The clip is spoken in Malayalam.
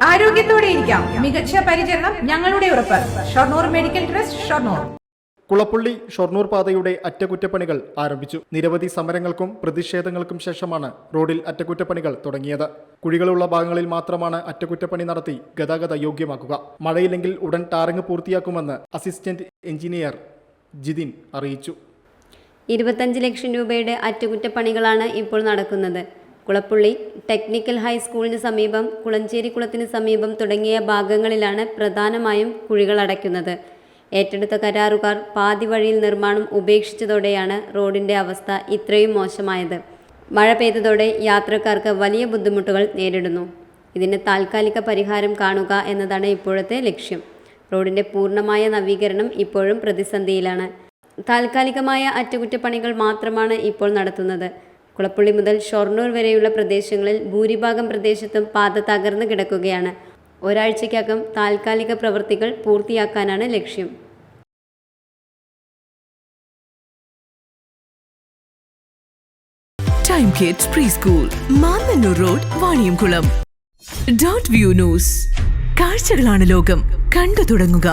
ആരോഗ്യത്തോടെ ഇരിക്കാം. മികച്ച പരിചരണം ഞങ്ങളുടെ ഉറപ്പ്. Shoranur medical trust, Shoranur. കുളപ്പുള്ളി ഷൊർണൂർ പാതയുടെ അറ്റകുറ്റപ്പണികൾ ആരംഭിച്ചു. നിരവധി സമരങ്ങൾക്കും പ്രതിഷേധങ്ങൾക്കും ശേഷമാണ് റോഡിൽ അറ്റകുറ്റപ്പണികൾ തുടങ്ങിയത്. കുഴികളുള്ള ഭാഗങ്ങളിൽ മാത്രമാണ് അറ്റകുറ്റപ്പണി നടത്തി ഗതാഗത യോഗ്യമാക്കുക. മഴയില്ലെങ്കിൽ ഉടൻ ടാറിംഗ് പൂർത്തിയാക്കുമെന്ന് അസിസ്റ്റന്റ് എഞ്ചിനീയർ ജിതിൻ അറിയിച്ചു. 25 ലക്ഷം രൂപയുടെ അറ്റകുറ്റപ്പണികളാണ് ഇപ്പോൾ നടക്കുന്നത്. കുളപ്പുള്ളി ടെക്നിക്കൽ ഹൈസ്കൂളിന് സമീപം, കുളഞ്ചേരി കുളത്തിന് സമീപം തുടങ്ങിയ ഭാഗങ്ങളിലാണ് പ്രധാനമായും കുഴികൾ അടയ്ക്കുന്നത്. ഏറ്റെടുത്ത കരാറുകാർ പാതി വഴിയിൽ നിർമ്മാണം ഉപേക്ഷിച്ചതോടെയാണ് റോഡിൻ്റെ അവസ്ഥ ഇത്രയും മോശമായത്. മഴ പെയ്തതോടെ യാത്രക്കാർക്ക് വലിയ ബുദ്ധിമുട്ടുകൾ നേരിടുന്നു. ഇതിന് താൽക്കാലിക പരിഹാരം കാണുക എന്നതാണ് ഇപ്പോഴത്തെ ലക്ഷ്യം. റോഡിൻ്റെ പൂർണ്ണമായ നവീകരണം ഇപ്പോഴും പ്രതിസന്ധിയിലാണ്. താൽക്കാലികമായ അറ്റകുറ്റപ്പണികൾ മാത്രമാണ് ഇപ്പോൾ നടത്തുന്നത്. കുളപ്പുള്ളി മുതൽ ഷൊർണൂർ വരെയുള്ള പ്രദേശങ്ങളിൽ ഭൂരിഭാഗം പ്രദേശത്തും പാത തകർന്നു കിടക്കുകയാണ്. ഒരാഴ്ചയ്ക്കകം താൽക്കാലിക പ്രവൃത്തികൾ പൂർത്തിയാക്കാനാണ് ലക്ഷ്യം. Time kids pre school, Mannannur road, Vaniyamkulam. Dot view news. കാഴ്ചകളാണ് ലോകം. കണ്ടു തുടങ്ങുക.